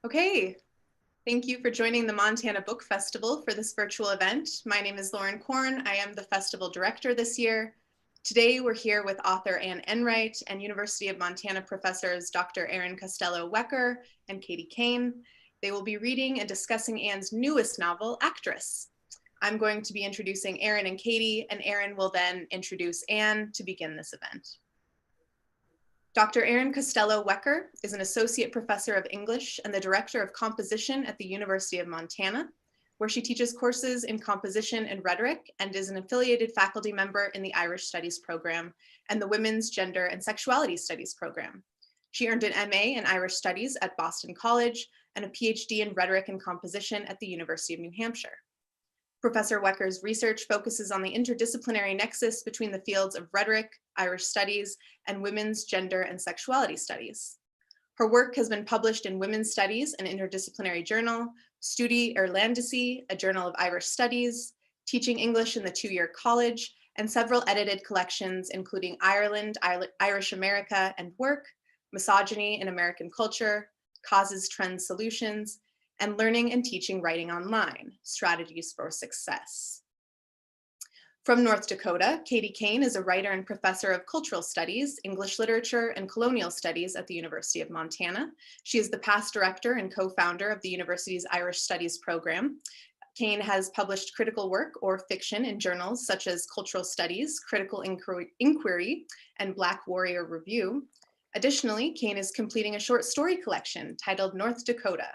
Okay, thank you for joining the Montana Book Festival for this virtual event. My name is Lauren Korn. I am the festival director this year. Today, we're here with author Ann Enright and University of Montana professors Dr. Erin Costello-Wecker and Katie Kane. They will be reading and discussing Ann's newest novel, Actress. I'm going to be introducing Erin and Katie, and Erin will then introduce Ann to begin this event. Dr. Erin Costello-Wecker is an associate professor of English and the director of composition at the University of Montana, where she teaches courses in composition and rhetoric and is an affiliated faculty member in the Irish Studies program and the Women's Gender and Sexuality Studies program. She earned an MA in Irish Studies at Boston College and a PhD in rhetoric and composition at the University of New Hampshire. Professor Wecker's research focuses on the interdisciplinary nexus between the fields of rhetoric, Irish studies, and women's gender and sexuality studies. Her work has been published in Women's Studies, an interdisciplinary journal, Studi Irlandesi, a journal of Irish studies, Teaching English in the Two-Year College, and several edited collections, including Ireland, Irish America and Work, Misogyny in American Culture, Causes, Trends, Solutions, and Learning and Teaching Writing Online, Strategies for Success. From North Dakota, Katie Kane is a writer and professor of cultural studies, English literature, and colonial studies at the University of Montana. She is the past director and co-founder of the university's Irish Studies program. Kane has published critical work or fiction in journals such as Cultural Studies, Critical Inquiry, and Black Warrior Review. Additionally, Kane is completing a short story collection titled North Dakota.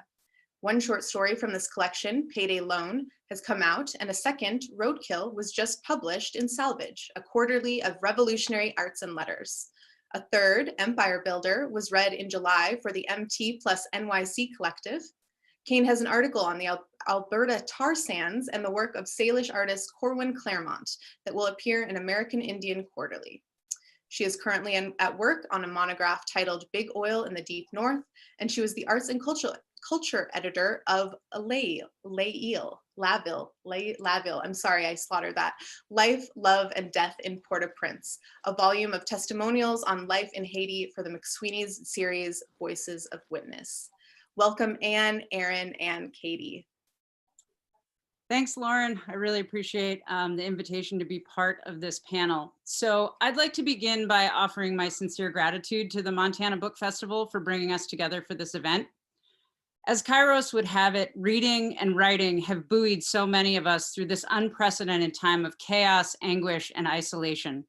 One short story from this collection, Payday Loan, has come out, and a second, Roadkill, was just published in Salvage, a quarterly of revolutionary arts and letters. A third, Empire Builder, was read in July for the MT plus NYC Collective. Kane has an article on the Alberta tar sands and the work of Salish artist Corwin Claremont that will appear in American Indian Quarterly. She is currently at work on a monograph titled Big Oil in the Deep North, and she was the arts and culture editor of Laville. I'm sorry, I slaughtered that. Life, Love, and Death in Port-au-Prince, a volume of testimonials on life in Haiti for the McSweeney's series, Voices of Witness. Welcome, Ann, Erin, and Katie. Thanks, Lauren. I really appreciate the invitation to be part of this panel. So I'd like to begin by offering my sincere gratitude to the Montana Book Festival for bringing us together for this event. As Kairos would have it, reading and writing have buoyed so many of us through this unprecedented time of chaos, anguish, and isolation.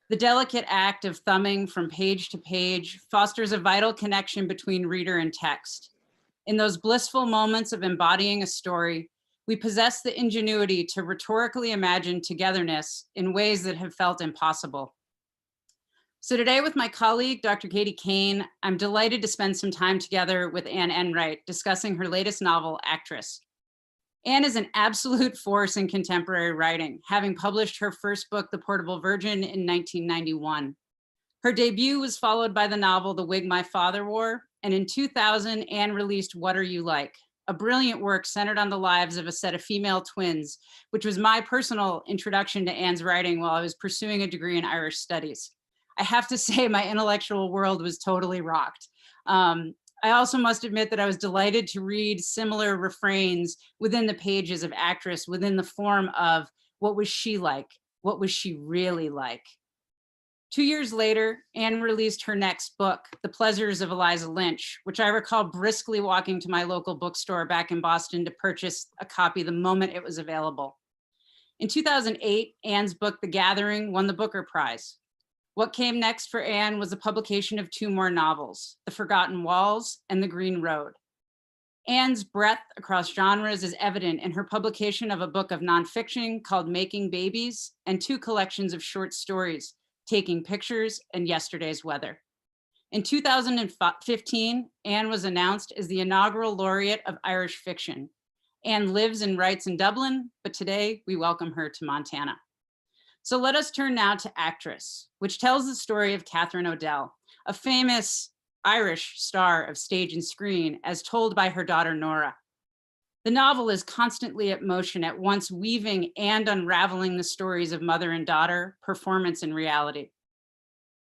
The delicate act of thumbing from page to page fosters a vital connection between reader and text. In those blissful moments of embodying a story, we possess the ingenuity to rhetorically imagine togetherness in ways that have felt impossible. So today with my colleague, Dr. Katie Kane, I'm delighted to spend some time together with Ann Enright discussing her latest novel, Actress. Ann is an absolute force in contemporary writing, having published her first book, The Portable Virgin, in 1991. Her debut was followed by the novel, The Wig My Father Wore, and in 2000, Ann released What Are You Like?, a brilliant work centered on the lives of a set of female twins, which was my personal introduction to Ann's writing while I was pursuing a degree in Irish studies. I have to say my intellectual world was totally rocked. I also must admit that I was delighted to read similar refrains within the pages of Actress within the form of what was she like? What was she really like? 2 years later, Ann released her next book, The Pleasures of Eliza Lynch, which I recall briskly walking to my local bookstore back in Boston to purchase a copy the moment it was available. In 2008, Ann's book, The Gathering, won the Booker Prize. What came next for Ann was the publication of 2 more novels, The Forgotten Walls and The Green Road. Ann's breadth across genres is evident in her publication of a book of nonfiction called Making Babies and 2 collections of short stories, Taking Pictures and Yesterday's Weather. In 2015, Ann was announced as the inaugural laureate of Irish fiction. Ann lives and writes in Dublin, but today we welcome her to Montana. So let us turn now to Actress, which tells the story of Catherine O'Dell, a famous Irish star of stage and screen, as told by her daughter, Nora. The novel is constantly at motion, at once weaving and unraveling the stories of mother and daughter, performance and reality.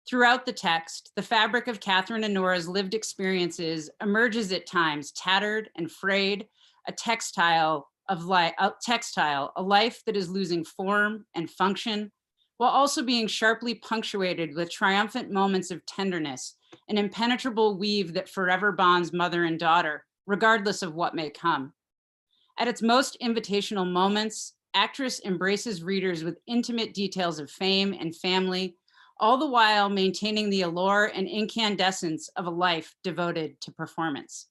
Throughout the text, the fabric of Catherine and Nora's lived experiences emerges at times tattered and frayed, a textile, a life that is losing form and function, while also being sharply punctuated with triumphant moments of tenderness, an impenetrable weave that forever bonds mother and daughter, regardless of what may come. At its most invitational moments, Actress embraces readers with intimate details of fame and family, all the while maintaining the allure and incandescence of a life devoted to performance.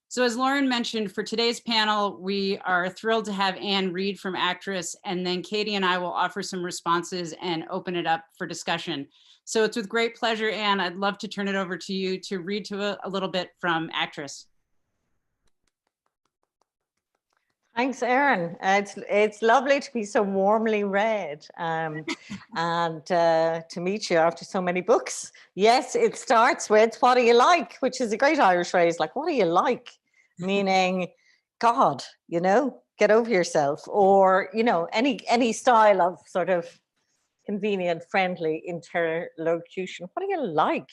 So as Lauren mentioned, for today's panel, we are thrilled to have Anne read from Actress, and then Katie and I will offer some responses and open it up for discussion. So it's with great pleasure, Anne, I'd love to turn it over to you to read to a little bit from Actress. Thanks, Erin. It's lovely to be so warmly read and to meet you after so many books. Yes, it starts with "What do you like?" which is a great Irish phrase. Like, what do you like? Meaning, God, you know, get over yourself, or you know, any style of sort of convenient, friendly interlocution. What do you like?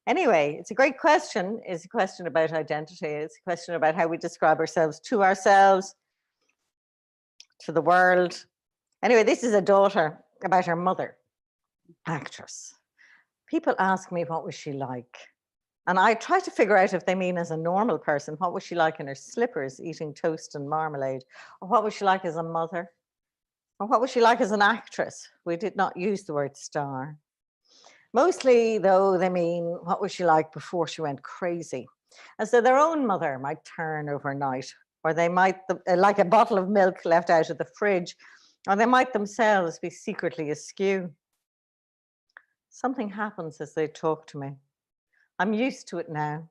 Anyway, it's a great question. It's a question about identity. It's a question about how we describe ourselves, to the world. Anyway, this is a daughter about her mother, Actress. People ask me, what was she like? And I try to figure out if they mean as a normal person, what was she like in her slippers eating toast and marmalade? Or what was she like as a mother? Or what was she like as an actress? We did not use the word star. Mostly, though, they mean, what was she like before she went crazy? As though their own mother might turn overnight, or they might, like a bottle of milk left out of the fridge, or they might themselves be secretly askew. Something happens as they talk to me. I'm used to it now.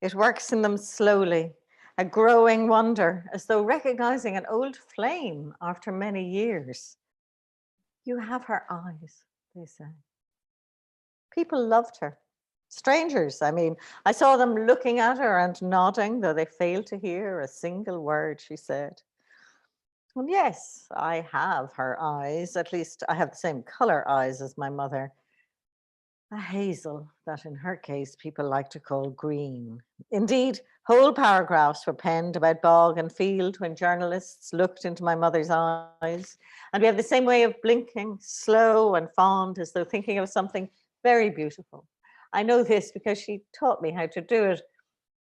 It works in them slowly, a growing wonder, as though recognizing an old flame after many years. You have her eyes, they say. People loved her. Strangers, I mean, I saw them looking at her and nodding, though they failed to hear a single word she said. Well, yes, I have her eyes. At least I have the same color eyes as my mother. A hazel that in her case people like to call green. Indeed, whole paragraphs were penned about bog and field when journalists looked into my mother's eyes. And we have the same way of blinking, slow and fond, as though thinking of something very beautiful. I know this because she taught me how to do it.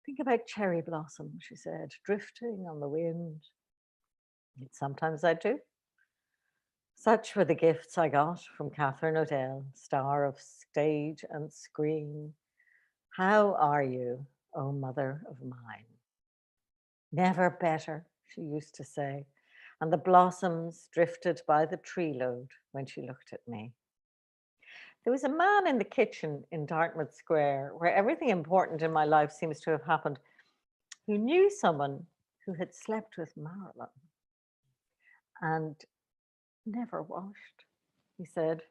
Think about cherry blossom, she said, drifting on the wind. And sometimes I do. Such were the gifts I got from Catherine O'Dell, star of stage and screen. How are you, oh mother of mine? Never better, she used to say, and the blossoms drifted by the tree load when she looked at me. There was a man in the kitchen in Dartmouth Square, where everything important in my life seems to have happened, who knew someone who had slept with Marilyn and never washed, he said.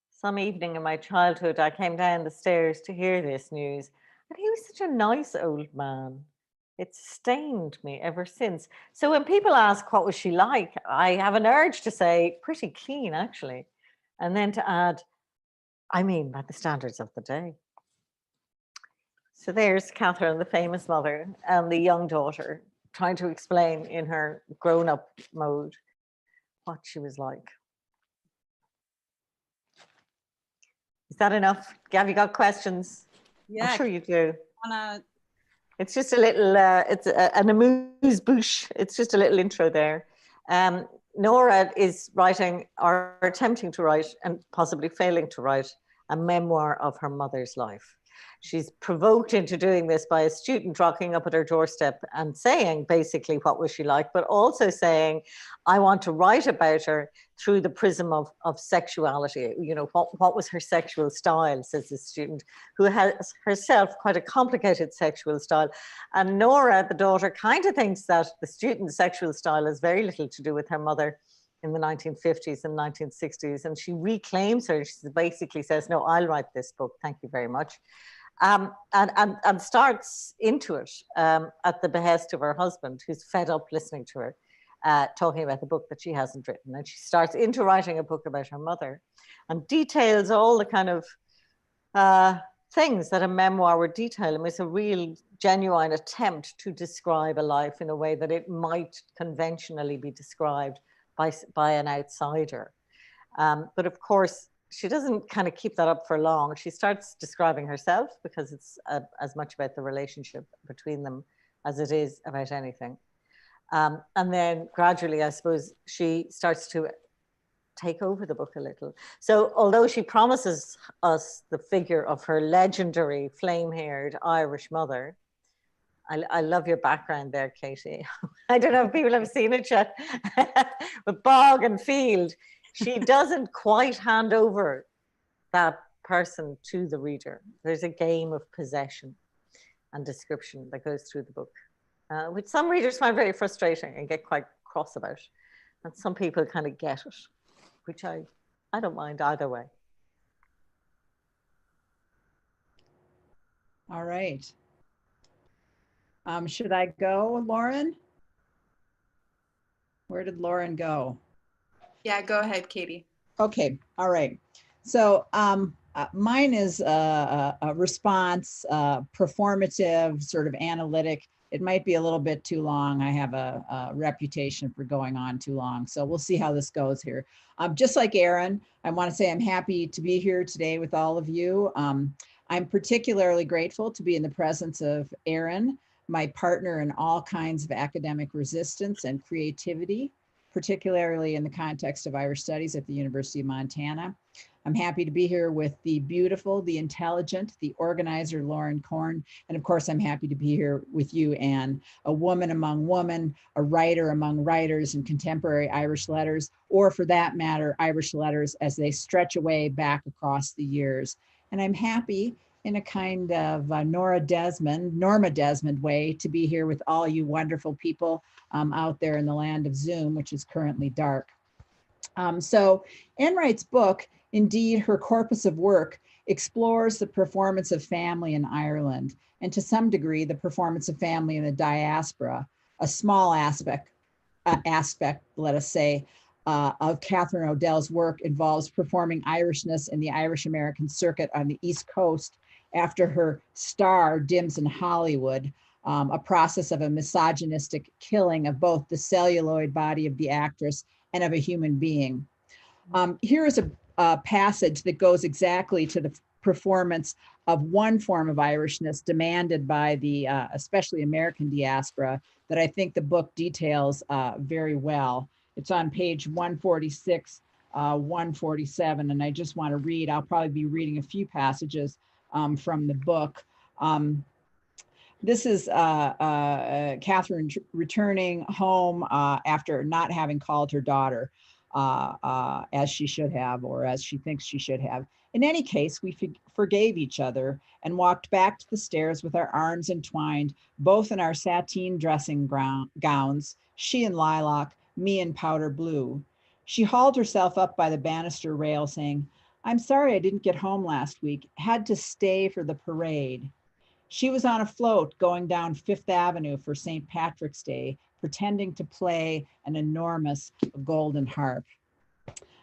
Some evening in my childhood, I came down the stairs to hear this news, and he was such a nice old man. It stained me ever since. So when people ask, what was she like? I have an urge to say, pretty clean, actually. And then to add, I mean, by the standards of the day. So there's Catherine, the famous mother, and the young daughter trying to explain in her grown-up mode what she was like. Is that enough? Have you got questions? Yeah, I'm sure you do. wanna... It's just a little, it's an amuse-bouche. It's just a little intro there. Nora is writing, or attempting to write, and possibly failing to write, a memoir of her mother's life. She's provoked into doing this by a student rocking up at her doorstep and saying, basically, what was she like, but also saying, I want to write about her through the prism of sexuality. You know, what was her sexual style, says the student, who has herself quite a complicated sexual style. And Nora, the daughter, kind of thinks that the student's sexual style has very little to do with her mother in the 1950s and 1960s. And she reclaims her. She basically says, no, I'll write this book. Thank you very much. And starts into it at the behest of her husband, who's fed up listening to her. talking about the book that she hasn't written. And she starts into writing a book about her mother and details all the kind of things that a memoir would detail. And it's a real genuine attempt to describe a life in a way that it might conventionally be described by an outsider. But of course, she doesn't kind of keep that up for long. She starts describing herself because it's as much about the relationship between them as it is about anything. And then gradually, I suppose, she starts to take over the book a little. So although she promises us the figure of her legendary flame-haired Irish mother, I love your background there, Katie. I don't know if people have seen it yet, with bog and field. She doesn't quite hand over that person to the reader. There's a game of possession and description that goes through the book, which some readers find very frustrating and get quite cross about. And some people kind of get it, which I don't mind either way. All right. Should I go, Lauren? Where did Lauren go? Yeah, go ahead, Katie. Okay, all right. So mine is a response, performative, sort of analytic. It might be a little bit too long. I have a reputation for going on too long. So we'll see how this goes here. Just like Erin, I want to say I'm happy to be here today with all of you. I'm particularly grateful to be in the presence of Erin, my partner in all kinds of academic resistance and creativity, particularly in the context of Irish Studies at the University of Montana. I'm happy to be here with the beautiful, the intelligent, the organizer, Lauren Korn. And of course, I'm happy to be here with you, Anne, a woman among women, a writer among writers in contemporary Irish letters, or for that matter, Irish letters as they stretch away back across the years. And I'm happy in a kind of Norma Desmond way to be here with all you wonderful people out there in the land of Zoom, which is currently dark. So Enright's book, indeed her corpus of work, explores the performance of family in Ireland, and to some degree, the performance of family in the diaspora, a small aspect, let us say, of Catherine Odell's work involves performing Irishness in the Irish American circuit on the East Coast after her star dims in Hollywood, a process of a misogynistic killing of both the celluloid body of the actress and of a human being. Here is a passage that goes exactly to the performance of one form of Irishness demanded by the especially American diaspora that I think the book details very well. It's on page 146, 147, and I just want to read, I'll probably be reading a few passages from the book. This is Catherine returning home after not having called her daughter as she should have, or as she thinks she should have. In any case, we forgave each other and walked back to the stairs with our arms entwined, both in our sateen dressing gowns, she in lilac, me in powder blue. She hauled herself up by the banister rail saying, "I'm sorry I didn't get home last week, had to stay for the parade." She was on a float going down Fifth Avenue for St. Patrick's Day, pretending to play an enormous golden harp.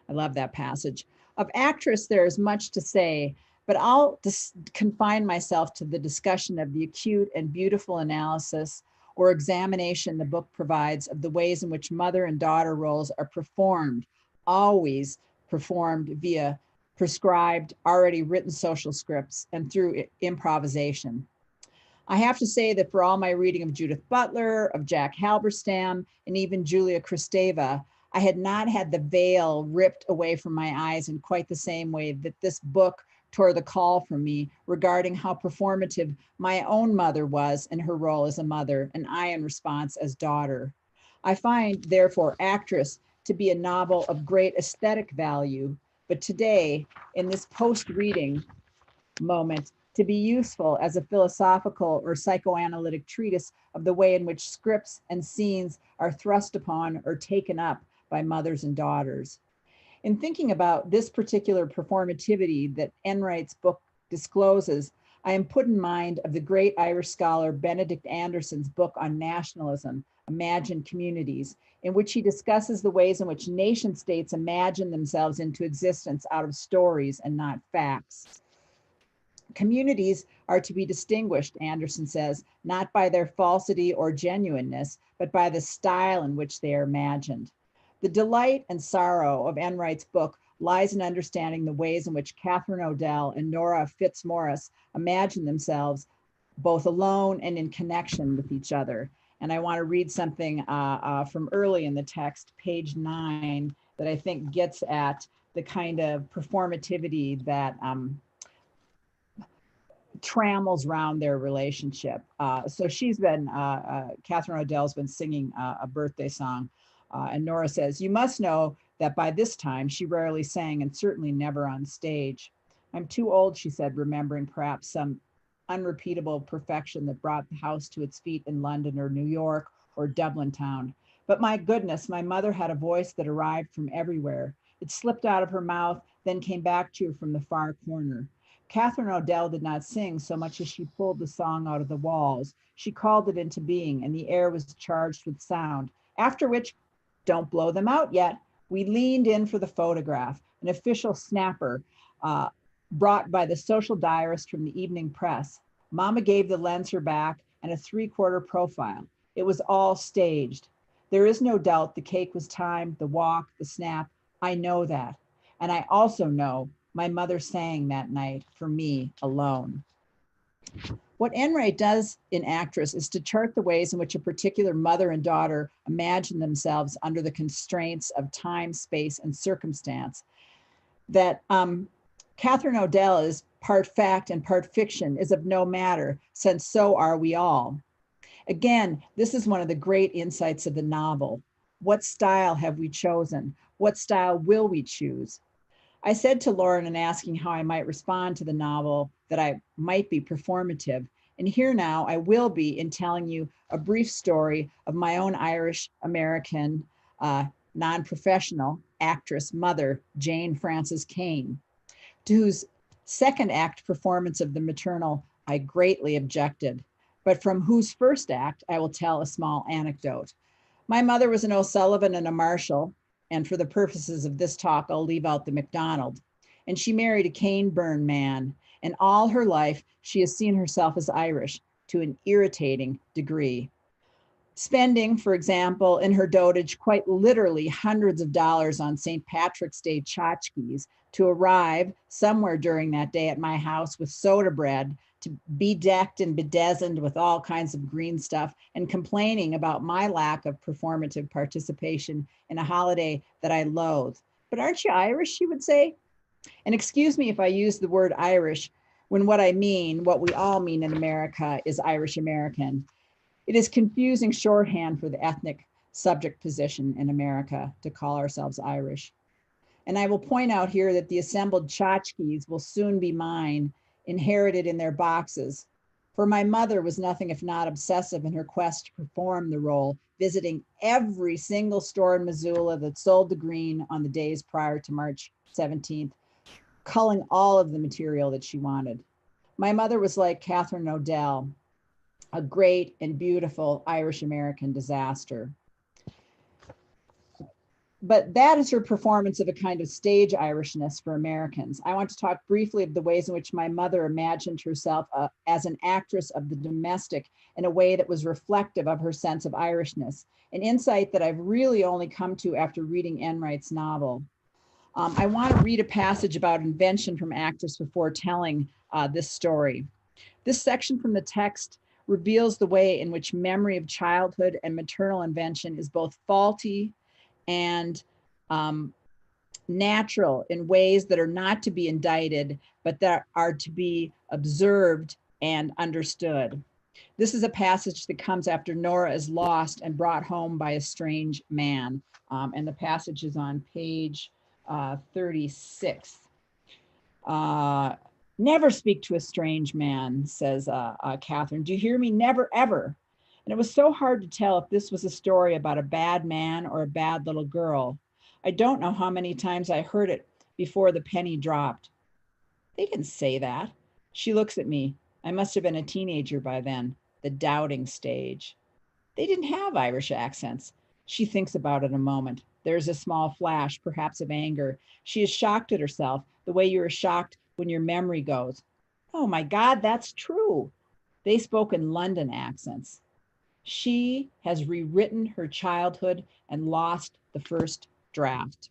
I love that passage. Of actress, there is much to say, but I'll just confine myself to the discussion of the acute and beautiful analysis or examination the book provides of the ways in which mother and daughter roles are performed, always performed via prescribed, already written social scripts and through improvisation. I have to say that for all my reading of Judith Butler, of Jack Halberstam, and even Julia Kristeva, I had not had the veil ripped away from my eyes in quite the same way that this book tore the call from me regarding how performative my own mother was in her role as a mother, and I in response as daughter. I find, therefore, Actress to be a novel of great aesthetic value, but today, in this post-reading moment, to be useful as a philosophical or psychoanalytic treatise of the way in which scripts and scenes are thrust upon or taken up by mothers and daughters. In thinking about this particular performativity that Enright's book discloses, I am put in mind of the great Irish scholar Benedict Anderson's book on nationalism, Imagined Communities, in which he discusses the ways in which nation states imagine themselves into existence out of stories and not facts. Communities are to be distinguished, Anderson says, not by their falsity or genuineness, but by the style in which they are imagined. The delight and sorrow of Enright's book lies in understanding the ways in which Catherine Odell and Nora Fitzmaurice imagine themselves both alone and in connection with each other. And I want to read something from early in the text, page 9, that I think gets at the kind of performativity that trammels around their relationship. So she's been, Catherine Odell's been singing a birthday song. And Nora says, "You must know that by this time she rarely sang and certainly never on stage. I'm too old," she said, remembering perhaps some unrepeatable perfection that brought the house to its feet in London or New York or Dublin town. But my goodness, my mother had a voice that arrived from everywhere. It slipped out of her mouth, then came back to her from the far corner. Catherine Odell did not sing so much as she pulled the song out of the walls. She called it into being, and the air was charged with sound. After which, don't blow them out yet, we leaned in for the photograph, an official snapper brought by the social diarist from the evening press. Mama gave the lens her back and a 3/4 profile. It was all staged. There is no doubt the cake was timed, the walk, the snap. I know that. And I also know my mother sang that night for me alone. What Enright does in Actress is to chart the ways in which a particular mother and daughter imagine themselves under the constraints of time, space, and circumstance. That Catherine Odell is part fact and part fiction is of no matter, since so are we all. Again, this is one of the great insights of the novel. What style have we chosen? What style will we choose? I said to Lauren in asking how I might respond to the novel that I might be performative. And here now I will be in telling you a brief story of my own Irish American non-professional actress mother, Jane Frances Kane, to whose second act performance of the maternal I greatly objected, but from whose first act I will tell a small anecdote. My mother was an O'Sullivan and a Marshall, and for the purposes of this talk, I'll leave out the McDonald. And she married a cane burn man, and all her life she has seen herself as Irish to an irritating degree. Spending, for example, in her dotage, quite literally hundreds of dollars on St. Patrick's Day tchotchkes to arrive somewhere during that day at my house with soda bread, to be decked and bedizened with all kinds of green stuff, and complaining about my lack of performative participation in a holiday that I loathe. But aren't you Irish, she would say? And excuse me if I use the word Irish when what I mean, what we all mean in America, is Irish American. It is confusing shorthand for the ethnic subject position in America to call ourselves Irish. And I will point out here that the assembled tchotchkes will soon be mine, inherited in their boxes. For my mother was nothing if not obsessive in her quest to perform the role, visiting every single store in Missoula that sold the green on the days prior to March 17th, culling all of the material that she wanted. My mother was like Catherine Odell, a great and beautiful Irish American disaster. But that is her performance of a kind of stage Irishness for Americans. I want to talk briefly of the ways in which my mother imagined herself as an actress of the domestic in a way that was reflective of her sense of Irishness, an insight that I've really only come to after reading Enright's novel. I want to read a passage about invention from Actress before telling this story. This section from the text reveals the way in which memory of childhood and maternal invention is both faulty and natural in ways that are not to be indicted, but that are to be observed and understood. This is a passage that comes after Nora is lost and brought home by a strange man. And the passage is on page 36. Never speak to a strange man, says Catherine. Do you hear me? Never, ever. And it was so hard to tell if this was a story about a bad man or a bad little girl. I don't know how many times I heard it before the penny dropped. They didn't say that. She looks at me. I must have been a teenager by then, the doubting stage. They didn't have Irish accents. She thinks about it a moment. There's a small flash, perhaps of anger. She is shocked at herself, the way you are shocked when your memory goes, oh my God, that's true. They spoke in London accents. She has rewritten her childhood and lost the first draft.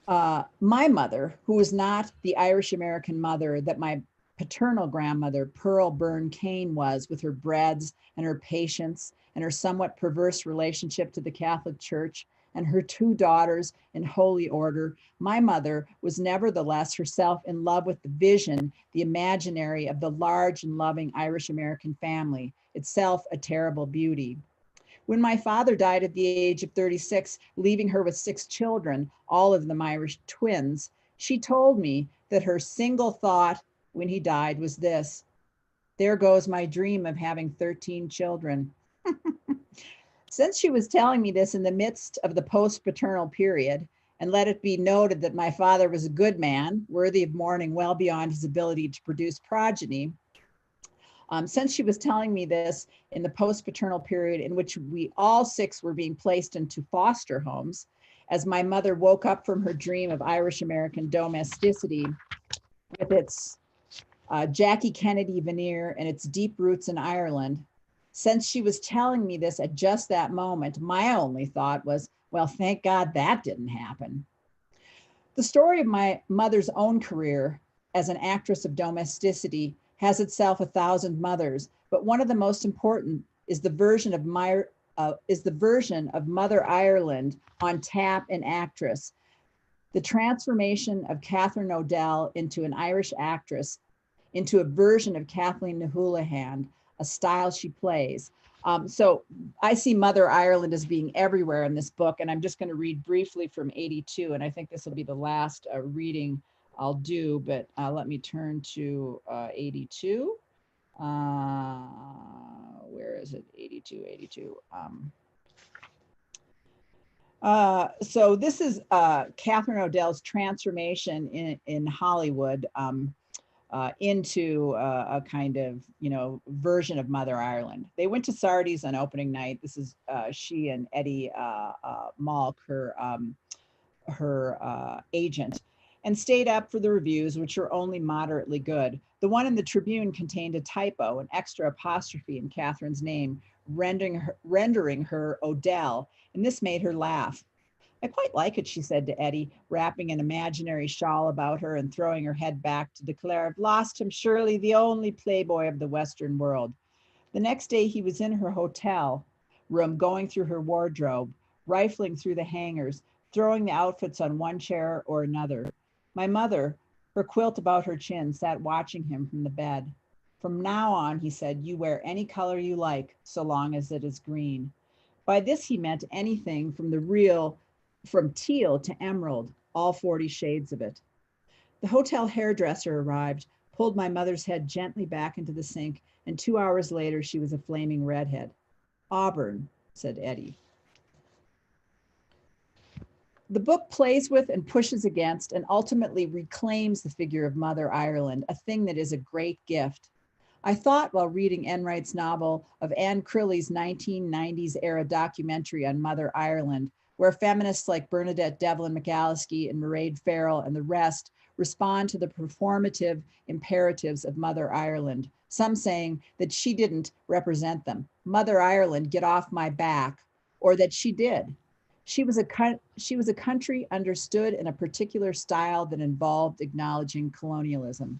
My mother, who was not the Irish American mother that my paternal grandmother, Pearl Byrne Kane, was, with her breads and her patience and her somewhat perverse relationship to the Catholic Church and her two daughters in holy order, my mother was nevertheless herself in love with the vision, the imaginary of the large and loving Irish American family, itself a terrible beauty. When my father died at the age of 36, leaving her with 6 children, all of them Irish twins, she told me that her single thought when he died was this: there goes my dream of having 13 children. Since she was telling me this in the midst of the post-paternal period, and let it be noted that my father was a good man, worthy of mourning well beyond his ability to produce progeny, since she was telling me this in the post-paternal period in which we all 6 were being placed into foster homes, as my mother woke up from her dream of Irish American domesticity with its Jackie Kennedy veneer and its deep roots in Ireland, since she was telling me this at just that moment, my only thought was, well, thank God that didn't happen. The story of my mother's own career as an actress of domesticity has itself 1,000 mothers, but one of the most important is the version of Mother Ireland on tap in Actress. The transformation of Catherine O'Dell into an Irish actress, into a version of Kathleen Nahulahan, a style she plays. So I see Mother Ireland as being everywhere in this book, and I'm just going to read briefly from 82, and I think this will be the last reading I'll do, but let me turn to 82. Where is it? 82. So this is Catherine O'Dell's transformation in Hollywood into a kind of, version of Mother Ireland. They went to Sardi's on opening night. This is she and Eddie Malk, her agent, and stayed up for the reviews, which were only moderately good. The one in the Tribune contained a typo, an extra apostrophe in Catherine's name, rendering her O'Dell, and this made her laugh. I quite like it, she said to Eddie, wrapping an imaginary shawl about her and throwing her head back to declare, I've lost him, surely the only playboy of the Western world. The next day he was in her hotel room, going through her wardrobe, rifling through the hangers, throwing the outfits on one chair or another. My mother, her quilt about her chin, sat watching him from the bed. From now on, he said, you wear any color you like, so long as it is green. By this he meant anything from teal to emerald, all 40 shades of it. The hotel hairdresser arrived, pulled my mother's head gently back into the sink, and 2 hours later she was a flaming redhead. Auburn, said Eddie. The book plays with and pushes against and ultimately reclaims the figure of Mother Ireland, a thing that is a great gift. I thought while reading Enright's novel of Anne Crilly's 1990s era documentary on Mother Ireland, where feminists like Bernadette Devlin McAlliskey and Mairead Farrell and the rest respond to the performative imperatives of Mother Ireland, some saying that she didn't represent them. Mother Ireland, get off my back, or that she did. She was a country understood in a particular style that involved acknowledging colonialism.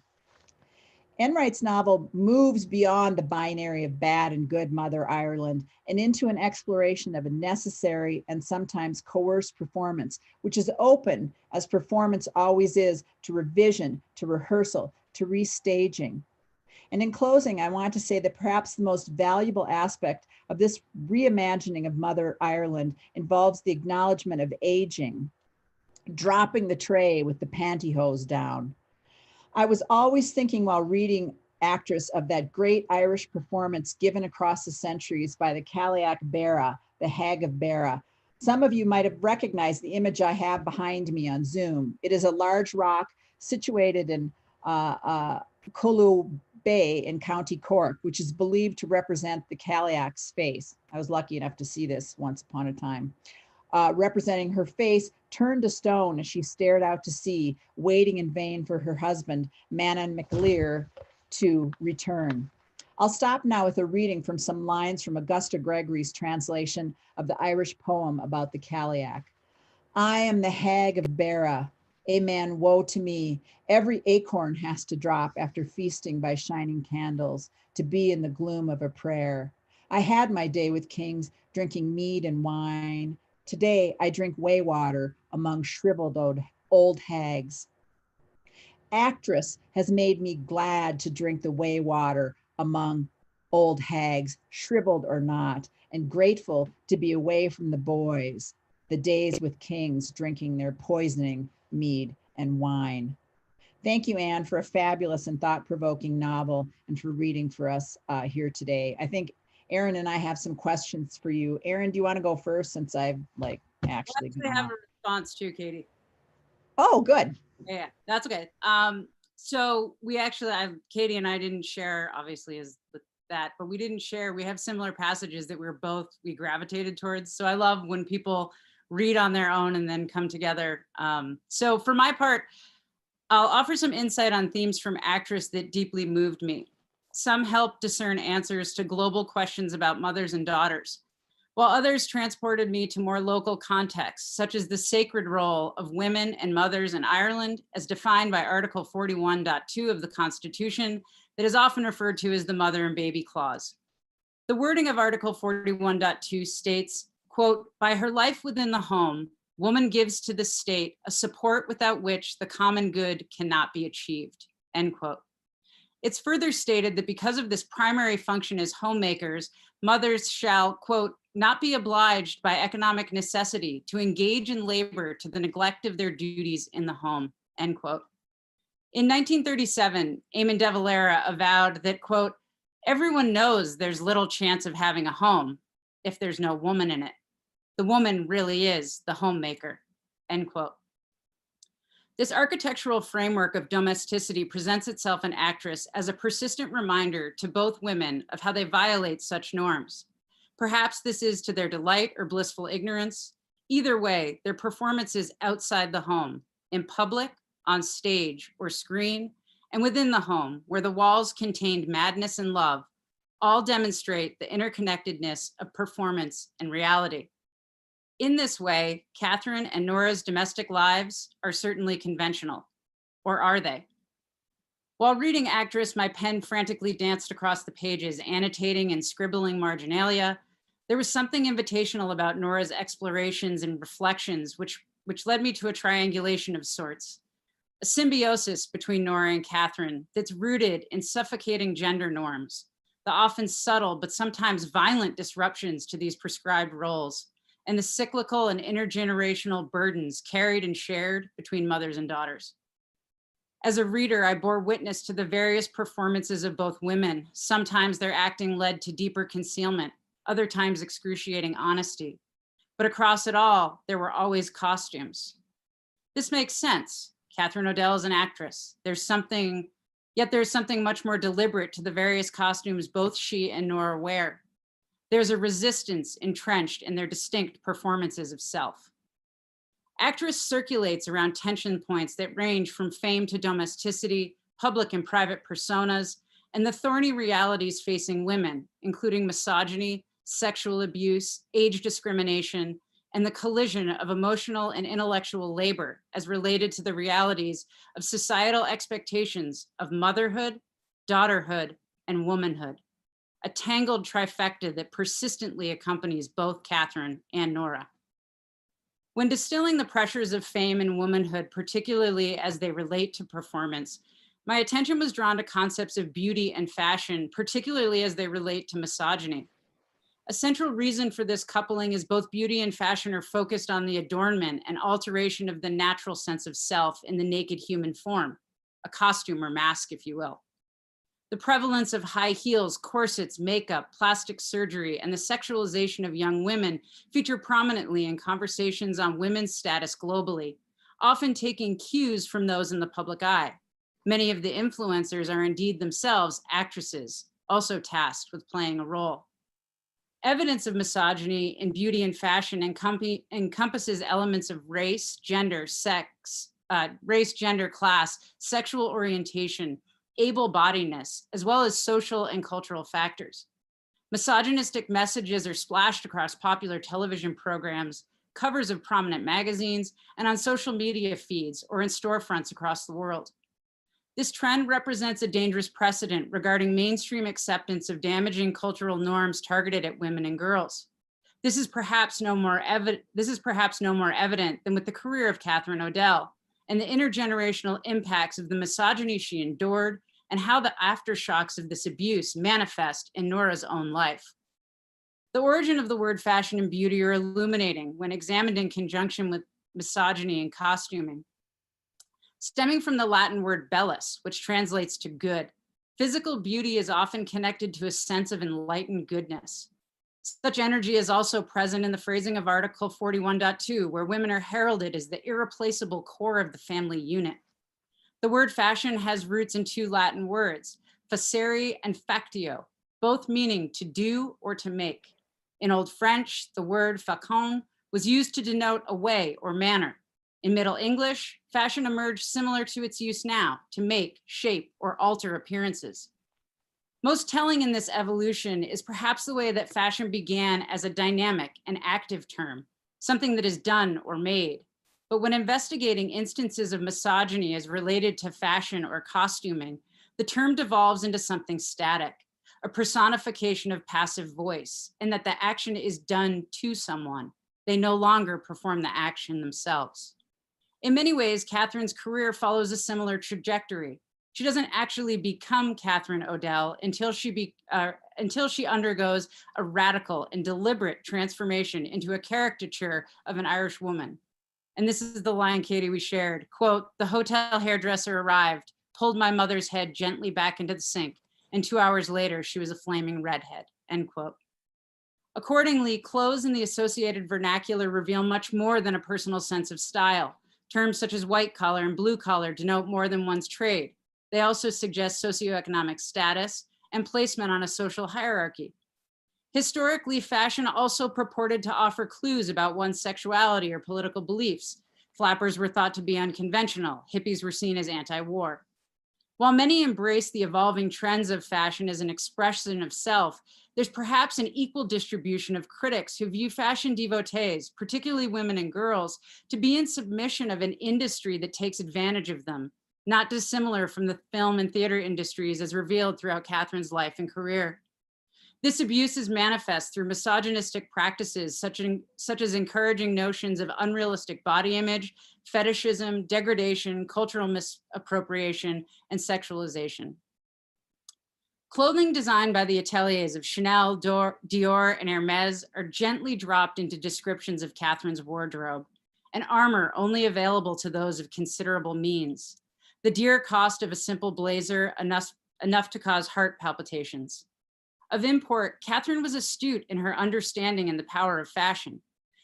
Enright's novel moves beyond the binary of bad and good Mother Ireland and into an exploration of a necessary and sometimes coerced performance, which is open, as performance always is, to revision, to rehearsal, to restaging. And in closing, I want to say that perhaps the most valuable aspect of this reimagining of Mother Ireland involves the acknowledgement of aging, dropping the tray with the pantyhose down. I was always thinking while reading Actress of that great Irish performance given across the centuries by the Cailleach Beara, the Hag of Beara. Some of you might have recognized the image I have behind me on Zoom. It is a large rock situated in Cullew Bay in County Cork, which is believed to represent the Cailleach's face. I was lucky enough to see this once upon a time. Representing her face turned to stone as she stared out to sea, waiting in vain for her husband, Manon McLear, to return. I'll stop now with a reading from some lines from Augusta Gregory's translation of the Irish poem about the Cailleach. I am the hag of Bara. Amen, woe to me. Every acorn has to drop after feasting by shining candles, to be in the gloom of a prayer. I had my day with kings, drinking mead and wine. Today I drink whey water among shriveled old hags. Actress has made me glad to drink the whey water among old hags, shriveled or not, and grateful to be away from the boys, the days with kings drinking their poisoning mead and wine. Thank you, Anne, for a fabulous and thought-provoking novel and for reading for us here today. I think Erin and I have some questions for you. Erin, do you want to go first since I've actually have a response too, Katie. Oh, good. Yeah, that's okay. So we actually, Katie and I didn't share, obviously, as with that, but we didn't share. We have similar passages that we gravitated towards. So I love when people read on their own and then come together. So for my part, I'll offer some insight on themes from Actress that deeply moved me. Some help discern answers to global questions about mothers and daughters, while others transported me to more local contexts, such as the sacred role of women and mothers in Ireland, as defined by Article 41.2 of the Constitution, that is often referred to as the Mother and Baby Clause. The wording of Article 41.2 states, quote, by her life within the home, woman gives to the state a support without which the common good cannot be achieved, end quote. It's further stated that because of this primary function as homemakers, mothers shall, quote, not be obliged by economic necessity to engage in labor to the neglect of their duties in the home, end quote. In 1937, Eamon de Valera avowed that, quote, everyone knows there's little chance of having a home if there's no woman in it. The woman really is the homemaker, end quote. This architectural framework of domesticity presents itself in Actress as a persistent reminder to both women of how they violate such norms. Perhaps this is to their delight or blissful ignorance. Either way, their performances outside the home, in public, on stage or screen, and within the home, where the walls contained madness and love, all demonstrate the interconnectedness of performance and reality. In this way, Catherine and Nora's domestic lives are certainly conventional, or are they? While reading Actress, my pen frantically danced across the pages, annotating and scribbling marginalia. There was something invitational about Nora's explorations and reflections, which led me to a triangulation of sorts, a symbiosis between Nora and Catherine that's rooted in suffocating gender norms, the often subtle but sometimes violent disruptions to these prescribed roles, and the cyclical and intergenerational burdens carried and shared between mothers and daughters. As a reader, I bore witness to the various performances of both women. Sometimes their acting led to deeper concealment, other times excruciating honesty. But across it all, there were always costumes. This makes sense. Catherine O'Dell is an actress. Yet there's something much more deliberate to the various costumes both she and Nora wear. There's a resistance entrenched in their distinct performances of self. Actress circulates around tension points that range from fame to domesticity, public and private personas, and the thorny realities facing women, including misogyny, sexual abuse, age discrimination, and the collision of emotional and intellectual labor as related to the realities of societal expectations of motherhood, daughterhood, and womanhood. A tangled trifecta that persistently accompanies both Catherine and Nora. When distilling the pressures of fame and womanhood, particularly as they relate to performance, my attention was drawn to concepts of beauty and fashion, particularly as they relate to misogyny. A central reason for this coupling is both beauty and fashion are focused on the adornment and alteration of the natural sense of self in the naked human form, a costume or mask, if you will. The prevalence of high heels, corsets, makeup, plastic surgery, and the sexualization of young women feature prominently in conversations on women's status globally, often taking cues from those in the public eye. Many of the influencers are indeed themselves actresses, also tasked with playing a role. Evidence of misogyny in beauty and fashion encompasses elements of race, gender, sex, race, gender, class, sexual orientation, able-bodiedness, as well as social and cultural factors. Misogynistic messages are splashed across popular television programs, covers of prominent magazines, and on social media feeds or in storefronts across the world. This trend represents a dangerous precedent regarding mainstream acceptance of damaging cultural norms targeted at women and girls. This is perhaps no more evident than with the career of Catherine Odell and the intergenerational impacts of the misogyny she endured and how the aftershocks of this abuse manifest in Nora's own life. The origin of the word fashion and beauty are illuminating when examined in conjunction with misogyny and costuming. Stemming from the Latin word bellus, which translates to good, physical beauty is often connected to a sense of enlightened goodness. Such energy is also present in the phrasing of Article 41.2, where women are heralded as the irreplaceable core of the family unit. The word fashion has roots in two Latin words, facere and factio, both meaning to do or to make. In Old French, the word facon was used to denote a way or manner. In Middle English, fashion emerged similar to its use now, to make, shape, or alter appearances. Most telling in this evolution is perhaps the way that fashion began as a dynamic and active term, something that is done or made. But when investigating instances of misogyny as related to fashion or costuming, the term devolves into something static, a personification of passive voice, and that the action is done to someone. They no longer perform the action themselves. In many ways, Catherine's career follows a similar trajectory. She doesn't actually become Catherine Odell until she undergoes a radical and deliberate transformation into a caricature of an Irish woman. And this is the line, Katie, we shared, quote, "The hotel hairdresser arrived, pulled my mother's head gently back into the sink, and 2 hours later, she was a flaming redhead," end quote. Accordingly, clothes in the associated vernacular reveal much more than a personal sense of style. Terms such as white collar and blue collar denote more than one's trade. They also suggest socioeconomic status and placement on a social hierarchy. Historically, fashion also purported to offer clues about one's sexuality or political beliefs. Flappers were thought to be unconventional. Hippies were seen as anti-war. While many embrace the evolving trends of fashion as an expression of self, there's perhaps an equal distribution of critics who view fashion devotees, particularly women and girls, to be in submission of an industry that takes advantage of them, not dissimilar from the film and theater industries as revealed throughout Catherine's life and career. This abuse is manifest through misogynistic practices such as encouraging notions of unrealistic body image, fetishism, degradation, cultural misappropriation, and sexualization. Clothing designed by the ateliers of Chanel, Dior, and Hermes are gently dropped into descriptions of Catherine's wardrobe, an armor only available to those of considerable means. The dear cost of a simple blazer, enough to cause heart palpitations. Of import, Catherine was astute in her understanding and the power of fashion.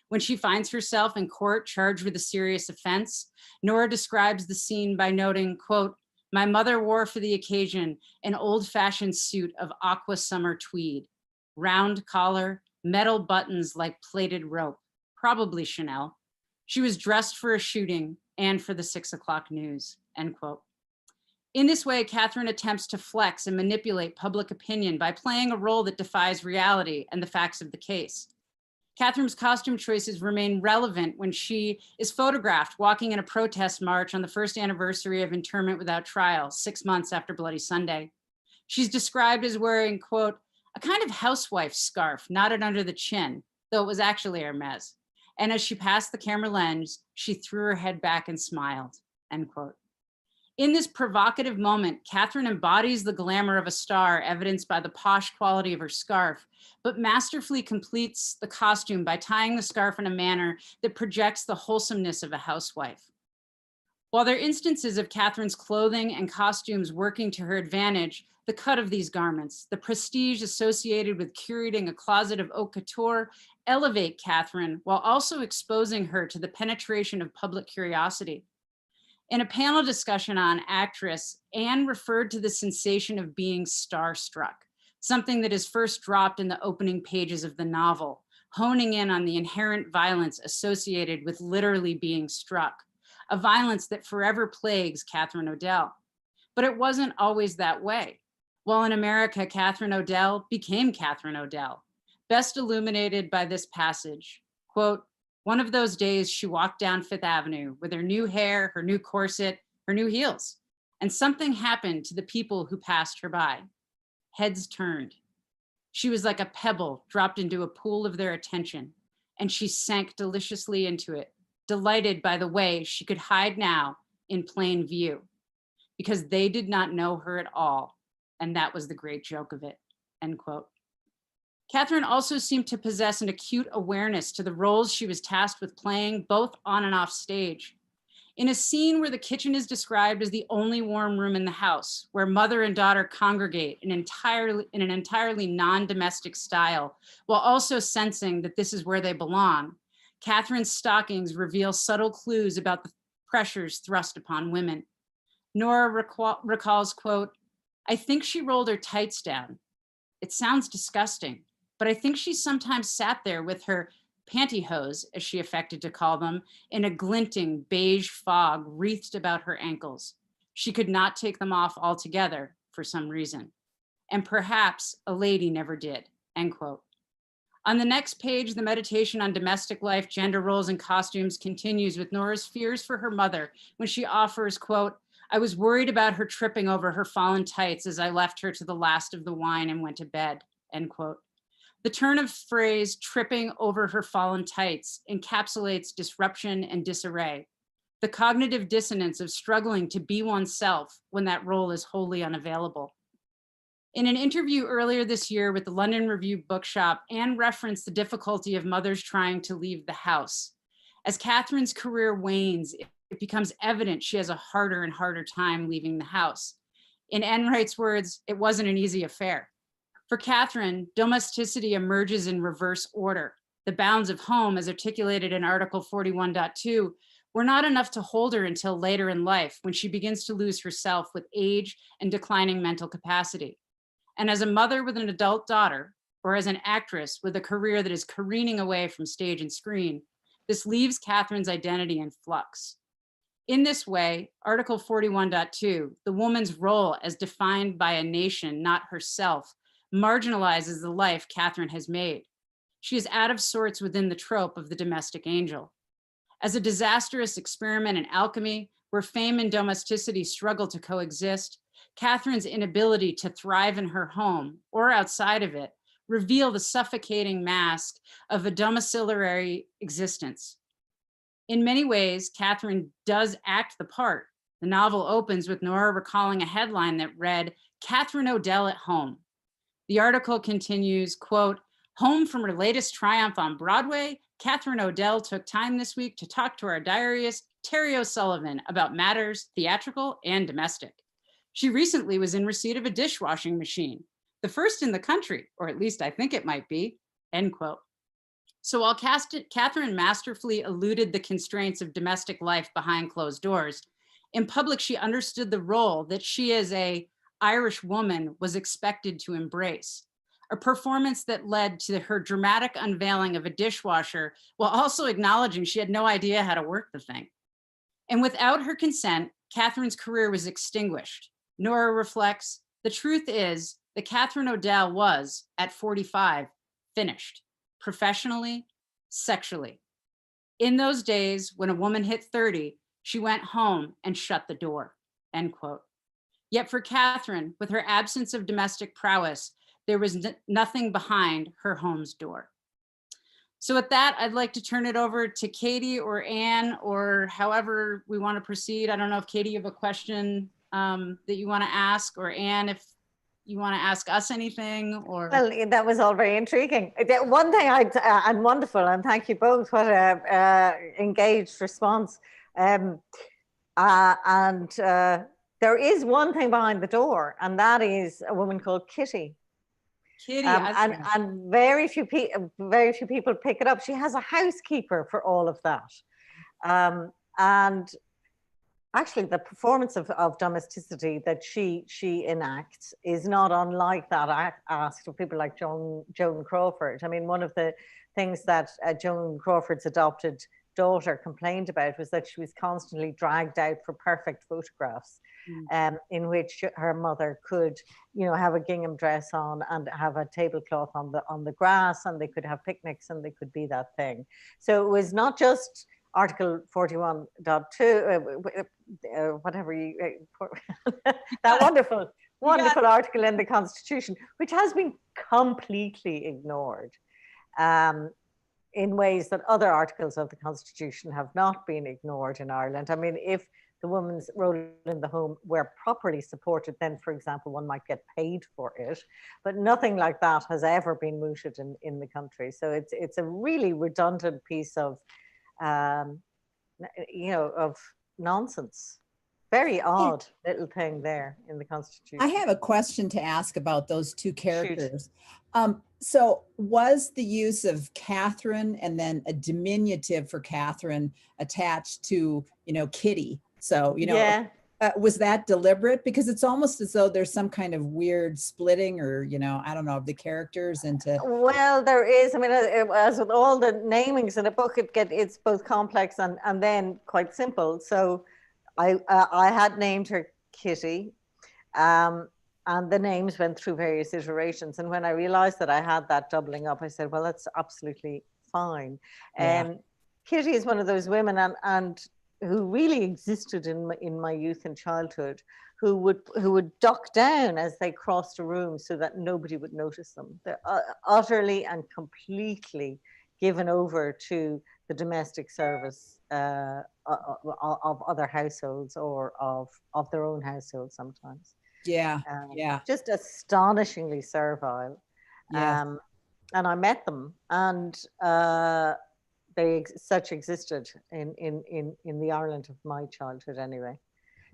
When she finds herself in court charged with a serious offense, Nora describes the scene by noting, quote, "My mother wore for the occasion an old-fashioned suit of aqua summer tweed, round collar, metal buttons like plaited rope, probably Chanel. She was dressed for a shooting and for the 6 o'clock news," end quote. In this way, Catherine attempts to flex and manipulate public opinion by playing a role that defies reality and the facts of the case. Catherine's costume choices remain relevant when she is photographed walking in a protest march on the first anniversary of internment without trial, 6 months after Bloody Sunday. She's described as wearing, quote, "a kind of housewife scarf knotted under the chin," though it was actually Hermes. And as she passed the camera lens, she threw her head back and smiled, end quote. In this provocative moment, Catherine embodies the glamour of a star evidenced by the posh quality of her scarf, but masterfully completes the costume by tying the scarf in a manner that projects the wholesomeness of a housewife. While there are instances of Catherine's clothing and costumes working to her advantage, the cut of these garments, the prestige associated with curating a closet of haute couture, elevate Catherine while also exposing her to the penetration of public curiosity. In a panel discussion on Actress, Anne referred to the sensation of being starstruck, something that is first dropped in the opening pages of the novel, honing in on the inherent violence associated with literally being struck, a violence that forever plagues Catherine Odell. But it wasn't always that way. While in America, Catherine Odell became Catherine Odell, best illuminated by this passage, quote, "One of those days she walked down Fifth Avenue with her new hair, her new corset, her new heels, and something happened to the people who passed her by. Heads turned. She was like a pebble dropped into a pool of their attention, and she sank deliciously into it, delighted by the way she could hide now in plain view, because they did not know her at all, and that was the great joke of it," end quote. Catherine also seemed to possess an acute awareness to the roles she was tasked with playing, both on and off stage. In a scene where the kitchen is described as the only warm room in the house, where mother and daughter congregate in an entirely non-domestic style, while also sensing that this is where they belong, Catherine's stockings reveal subtle clues about the pressures thrust upon women. Nora recalls, quote, "I think she rolled her tights down. It sounds disgusting, but I think she sometimes sat there with her pantyhose, as she affected to call them, in a glinting beige fog wreathed about her ankles. She could not take them off altogether for some reason. And perhaps a lady never did," end quote. On the next page, the meditation on domestic life, gender roles, and costumes continues with Nora's fears for her mother when she offers, quote, "I was worried about her tripping over her fallen tights as I left her to the last of the wine and went to bed," end quote. The turn of phrase, "tripping over her fallen tights," encapsulates disruption and disarray, the cognitive dissonance of struggling to be oneself when that role is wholly unavailable. In an interview earlier this year with the London Review Bookshop, Anne referenced the difficulty of mothers trying to leave the house. As Catherine's career wanes, it becomes evident she has a harder and harder time leaving the house. In Enright's words, "It wasn't an easy affair." For Catherine, domesticity emerges in reverse order. The bounds of home, as articulated in Article 41.2, were not enough to hold her until later in life, when she begins to lose herself with age and declining mental capacity. And as a mother with an adult daughter, or as an actress with a career that is careening away from stage and screen, this leaves Catherine's identity in flux. In this way, Article 41.2, the woman's role as defined by a nation, not herself, marginalizes the life Catherine has made. She is out of sorts within the trope of the domestic angel. As a disastrous experiment in alchemy, where fame and domesticity struggle to coexist, Catherine's inability to thrive in her home or outside of it reveal the suffocating mask of a domiciliary existence. In many ways, Catherine does act the part. The novel opens with Nora recalling a headline that read, "Catherine Odell at home." The article continues, quote, "Home from her latest triumph on Broadway, Catherine Odell took time this week to talk to our diarist, Terry O'Sullivan, about matters theatrical and domestic. She recently was in receipt of a dishwashing machine, the first in the country, or at least I think it might be," end quote. So while Catherine masterfully eluded the constraints of domestic life behind closed doors, in public she understood the role that she as a Irish woman was expected to embrace, a performance that led to her dramatic unveiling of a dishwasher while also acknowledging she had no idea how to work the thing. And without her consent, Catherine's career was extinguished. Nora reflects, "The truth is that Catherine Odell was, at 45, finished, professionally, sexually. In those days, when a woman hit 30, she went home and shut the door," end quote. Yet for Catherine, with her absence of domestic prowess, there was nothing behind her home's door. So with that, I'd like to turn it over to Katie or Anne, or however we want to proceed. I don't know if Katie, you have a question that you want to ask, or Anne, if you want to ask us anything, or. Well, that was all very intriguing. One thing and wonderful, and thank you both, what a engaged response. There is one thing behind the door, and that is a woman called Kitty. Kitty, and very few people pick it up. She has a housekeeper for all of that, and actually the performance of domesticity that she enacts is not unlike that asked of people like Joan Crawford. I mean, one of the things that Joan Crawford's adopted daughter complained about was that she was constantly dragged out for perfect photographs, in which her mother could, you know, have a gingham dress on and have a tablecloth on the grass, and they could have picnics and they could be that thing. So it was not just Article 41.2, whatever you, that wonderful article in the Constitution, which has been completely ignored. In ways that other articles of the Constitution have not been ignored in Ireland. I mean, if the woman's role in the home were properly supported, then, for example, one might get paid for it. But nothing like that has ever been mooted in the country. So it's a really redundant piece of, you know, of nonsense. Very odd little thing there in the Constitution. I have a question to ask about those two characters. So was the use of Catherine and then a diminutive for Catherine attached to, you know, Kitty? So, you know, yeah. Was that deliberate? Because it's almost as though there's some kind of weird splitting, or, you know, I don't know, of the characters into. Well, there is. I mean, as with all the namings in a book, it's both complex and then quite simple. So I had named her Kitty, and the names went through various iterations. And when I realized that I had that doubling up, I said, well, that's absolutely fine. Yeah. Kitty is one of those women and who really existed in my youth and childhood, who would duck down as they crossed a room so that nobody would notice them. They're utterly and completely given over to the domestic service of other households or of their own households sometimes. Yeah, yeah. Just astonishingly servile. Yes. And I met them, and they such existed in the Ireland of my childhood anyway.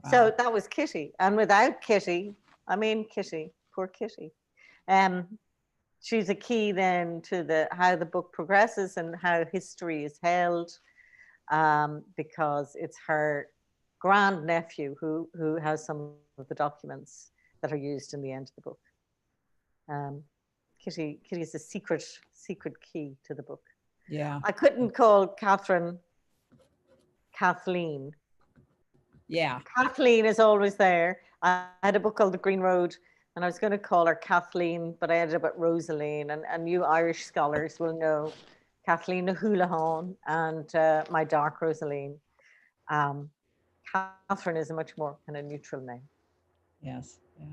Wow. So that was Kitty. And without Kitty, I mean Kitty, poor Kitty. She's a key then to how the book progresses and how history is held, because it's her grandnephew who has some of the documents that are used in the end of the book. Kitty is a secret key to the book. Yeah. I couldn't call Catherine Kathleen. Yeah. Kathleen is always there. I had a book called The Green Road, and I was going to call her Kathleen, but I ended up at Rosaline, and you Irish scholars will know Kathleen O'Houlihan and my dark Rosaline. Catherine is a much more kind of neutral name. Yes. Yeah.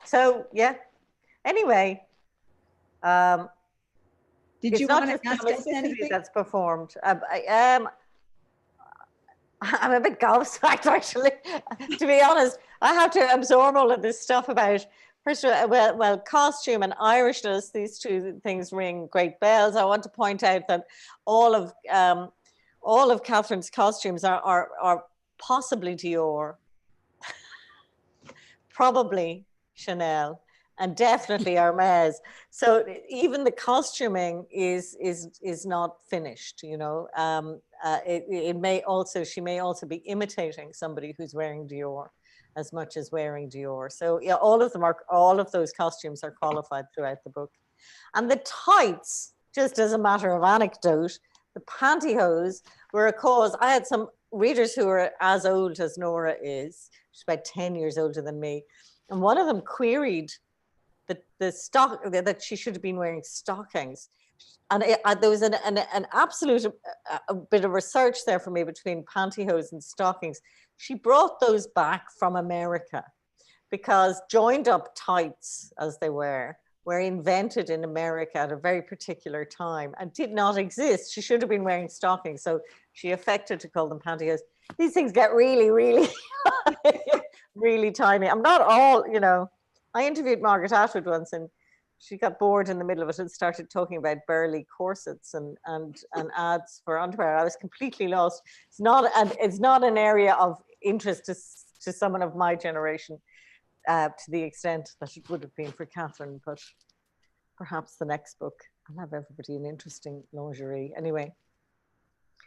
So yeah. Anyway, did you want to ask us anything? That's performed. I'm a bit gobsmacked, actually. To be honest, I have to absorb all of this stuff about, first of all, well, costume and Irishness. These two things ring great bells. I want to point out that all of Catherine's costumes are possibly Dior, probably Chanel, and definitely Hermès. So even the costuming is not finished, you know. She may also be imitating somebody who's wearing Dior as much as wearing Dior. So yeah, all of those costumes are qualified throughout the book. And the tights, just as a matter of anecdote, the pantyhose were a cause. I had some readers who were as old as Nora is. She's about 10 years older than me. And one of them queried that she should have been wearing stockings. And there was an absolute bit of research there for me between pantyhose and stockings. She brought those back from America because joined up tights, as they were invented in America at a very particular time and did not exist. She should have been wearing stockings. So she affected to call them pantyhose. These things get really, really, really tiny. I'm not all, you know, I interviewed Margaret Atwood once, and she got bored in the middle of it and started talking about burly corsets and ads for underwear. I was completely lost. It's not an area of interest to someone of my generation, to the extent that it would have been for Catherine, but perhaps the next book I'll have everybody in interesting lingerie. Anyway.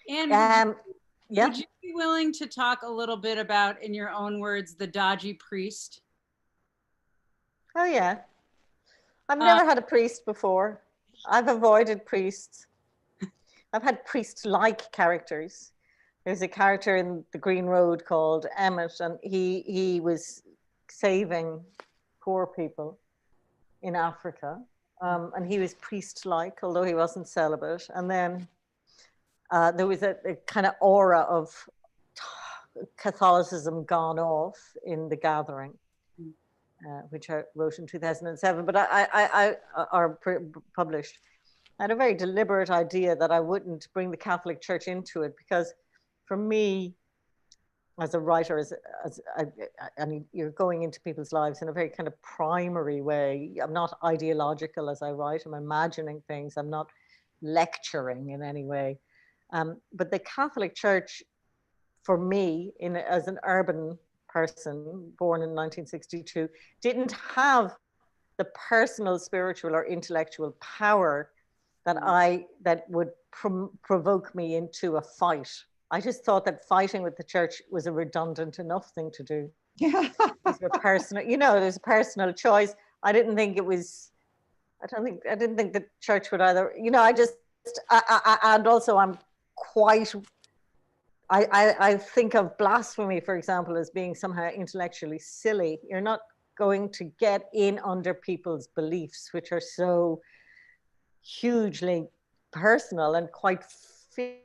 And Yeah. Would you be willing to talk a little bit about, in your own words, the dodgy priest? Oh, yeah. I've never had a priest before. I've avoided priests. I've had priest-like characters. There's a character in The Green Road called Emmett, and he was saving poor people in Africa. And he was priest-like, although he wasn't celibate. And then there was a kind of aura of Catholicism gone off in The Gathering, which I wrote in 2007, but I published. I had a very deliberate idea that I wouldn't bring the Catholic Church into it, because for me, as a writer, I mean, you're going into people's lives in a very kind of primary way. I'm not ideological as I write. I'm imagining things. I'm not lecturing in any way. But the Catholic Church, for me, as an urban person born in 1962, didn't have the personal, spiritual, or intellectual power that would provoke me into a fight. I just thought that fighting with the church was a redundant enough thing to do. Yeah. These were personal, there's a personal choice. I didn't think the church would either, and also I think of blasphemy, for example, as being somehow intellectually silly. You're not going to get in under people's beliefs, which are so hugely personal and quite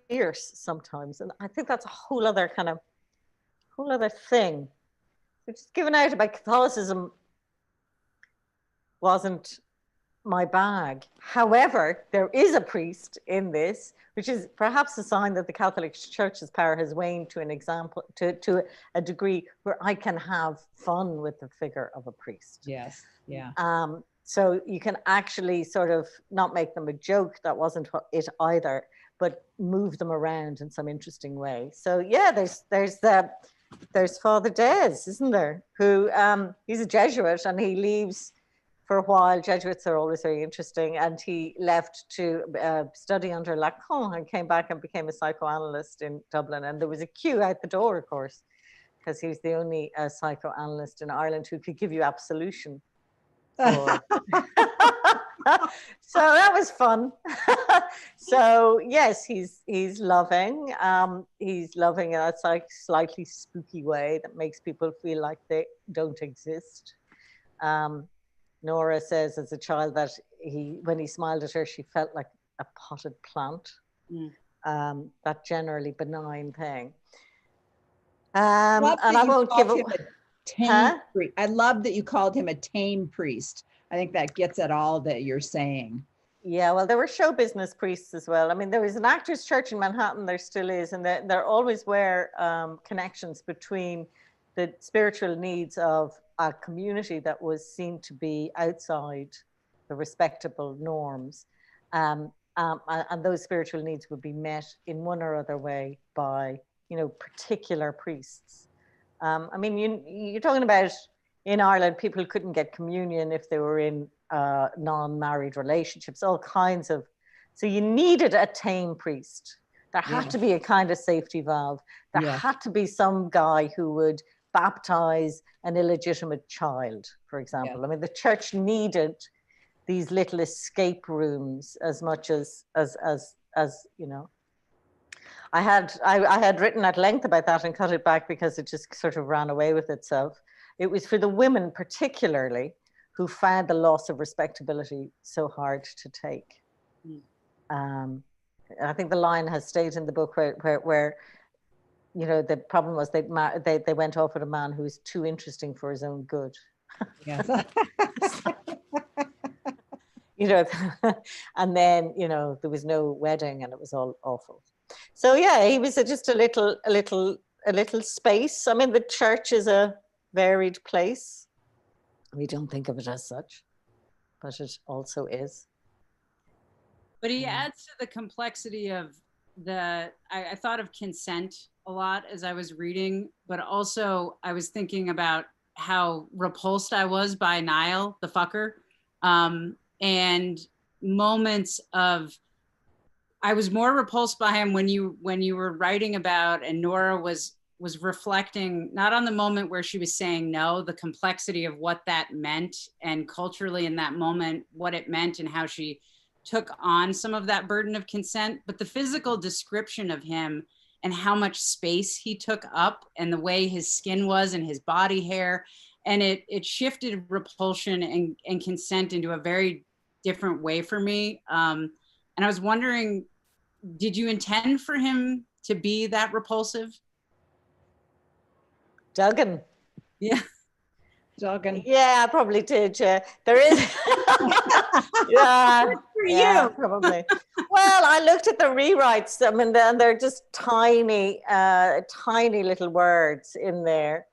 fierce sometimes. And I think that's a whole other thing. Which is given out about Catholicism wasn't my bag. However, there is a priest in this, which is perhaps a sign that the Catholic Church's power has waned to a degree where I can have fun with the figure of a priest. Yes. Yeah. So you can actually sort of not make them a joke. That wasn't it either, but move them around in some interesting way. So yeah, there's Father Des, isn't there? Who he's a Jesuit, and he leaves for a while. Jesuits are always very interesting, and he left to study under Lacan and came back and became a psychoanalyst in Dublin. And there was a queue out the door, of course, because he was the only psychoanalyst in Ireland who could give you absolution. So that was fun. So yes, he's loving. He's loving in that slightly spooky way that makes people feel like they don't exist. Nora says as a child that when he smiled at her, she felt like a potted plant. That generally benign thing. And I won't give it. I love that you called him a tame priest. I think that gets at all that you're saying. Yeah, well, there were show business priests as well. I mean, there was an actors' church in Manhattan, there still is, and there always were connections between the spiritual needs of a community that was seen to be outside the respectable norms. And those spiritual needs would be met in one or other way by, particular priests. I mean, you're talking about in Ireland, people couldn't get communion if they were in non-married relationships, all kinds of. So you needed a tame priest. There had to be a kind of safety valve. There had to be some guy who would baptize an illegitimate child, for example. I mean, the church needed these little escape rooms as much as I had written at length about that and cut it back because it just sort of ran away with itself. It was for the women particularly who found the loss of respectability so hard to take. I think the line has stayed in the book where the problem was they went off with a man who was too interesting for his own good. Yes. And then there was no wedding and it was all awful. So yeah, he was just a little space. I mean, the church is a varied place. We don't think of it as such, but it also is. But he adds to the complexity of I thought of consent a lot as I was reading, but also I was thinking about how repulsed I was by Niall, the fucker, and moments of I was more repulsed by him when you were writing about, and Nora was reflecting not on the moment where she was saying no, the complexity of what that meant, and culturally in that moment what it meant and how she took on some of that burden of consent, but the physical description of him and how much space he took up and the way his skin was and his body hair, and it shifted repulsion and consent into a very different way for me. And I was wondering, did you intend for him to be that repulsive? Duggan. Yeah. Duggan. Yeah, I probably did. Yeah, there is. Yeah, For yeah, you. probably. Well, I looked at the rewrites. I mean, they're just tiny, tiny little words in there,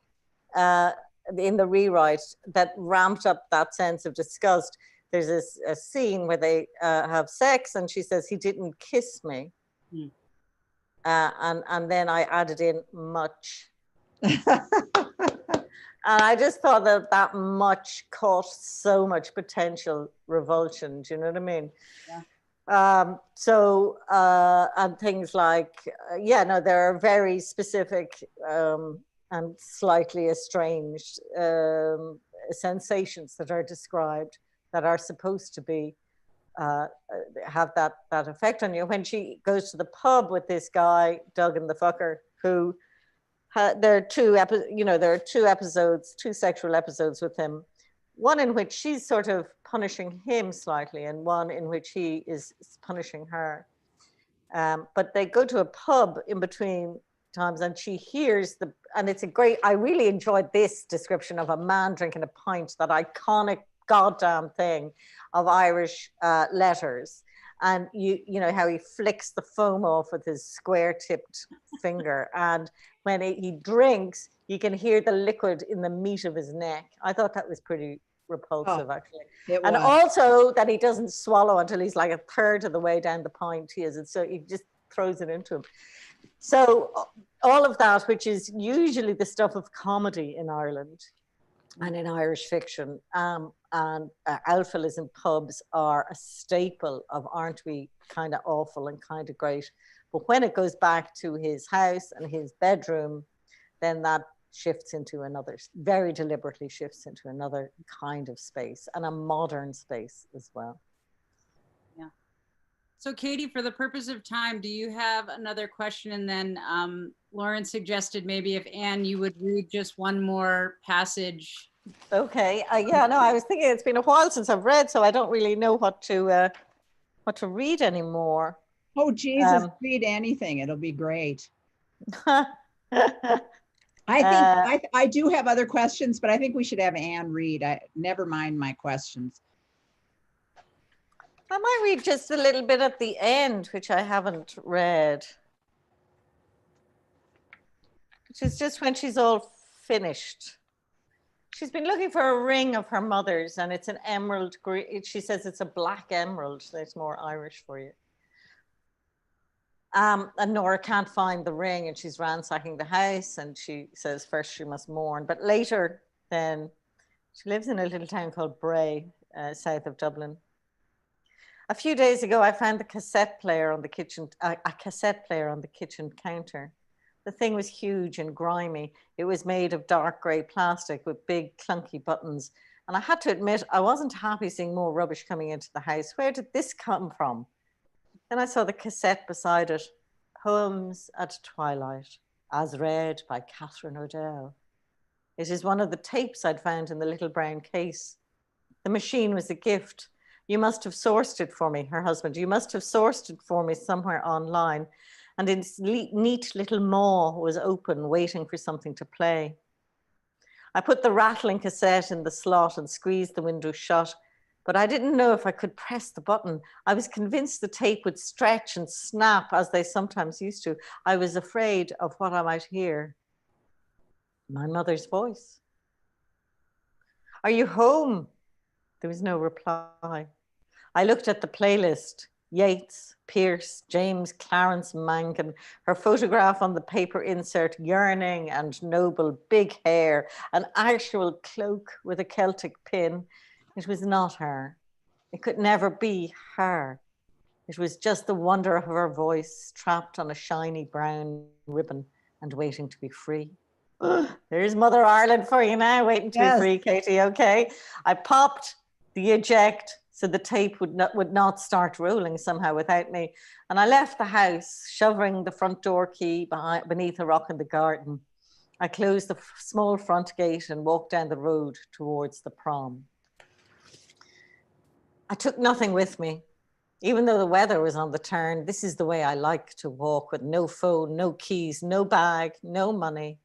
in the rewrite that ramped up that sense of disgust. There's a scene where they have sex, and she says, "He didn't kiss me," and then I added in much. And I just thought that that much caught so much potential revulsion. Do you know what I mean? Yeah. And things like, yeah, no, there are very specific and slightly estranged sensations that are described that are supposed to be have that effect on you. When she goes to the pub with this guy, Duggan the fucker, who there are two episodes, two sexual episodes with him. One in which she's sort of punishing him slightly, and one in which he is punishing her. But they go to a pub in between times, and she hears and it's a great, I really enjoyed this description of a man drinking a pint, that iconic goddamn thing of Irish letters. And you know how he flicks the foam off with his square-tipped finger, and when he drinks, you can hear the liquid in the meat of his neck. I thought that was pretty repulsive, actually. And also that he doesn't swallow until he's like a third of the way down the pint. So he just throws it into him. So all of that, which is usually the stuff of comedy in Ireland and in Irish fiction, and alphalas in pubs are a staple of aren't we kind of awful and kind of great. But when it goes back to his house and his bedroom, then that shifts into another, very deliberately shifts into another kind of space, and a modern space as well. Yeah. So Katie, for the purpose of time, do you have another question? And then Lauren suggested maybe if Anne, you would read just one more passage. Okay. Yeah, no, I was thinking it's been a while since I've read, so I don't really know what to read anymore. Oh, Jesus, read anything. It'll be great. I do have other questions, but I think we should have Anne read. Never mind my questions. I might read just a little bit at the end, which I haven't read. Which is just when she's all finished. She's been looking for a ring of her mother's, and it's an emerald green. She says it's a black emerald. That's more Irish for you. And Nora can't find the ring, and she's ransacking the house, and she says first she must mourn, but later then she lives in a little town called Bray, south of Dublin. A few days ago, I found the cassette player on the kitchen, a cassette player on the kitchen counter. The thing was huge and grimy. It was made of dark grey plastic with big clunky buttons. And I had to admit, I wasn't happy seeing more rubbish coming into the house. Where did this come from? Then I saw the cassette beside it, Poems at Twilight, as read by Catherine O'Dell. It is one of the tapes I'd found in the little brown case. The machine was a gift. You must have sourced it for me, her husband. You must have sourced it for me somewhere online. And its neat little maw was open, waiting for something to play. I put the rattling cassette in the slot and squeezed the window shut, but I didn't know if I could press the button. I was convinced the tape would stretch and snap as they sometimes used to. I was afraid of what I might hear. My mother's voice. Are you home? There was no reply. I looked at the playlist. Yeats, Pierce, James Clarence Mangan, her photograph on the paper insert, yearning and noble, big hair, an actual cloak with a Celtic pin. It was not her. It could never be her. It was just the wonder of her voice, trapped on a shiny brown ribbon and waiting to be free. There's Mother Ireland for you now, waiting to be Yes. free, Katie, okay? I popped the eject so the tape would not start rolling somehow without me. And I left the house, shoving the front door key beneath a rock in the garden. I closed the small front gate and walked down the road towards the prom. I took nothing with me. Even though the weather was on the turn, this is the way I like to walk, with no phone, no keys, no bag, no money.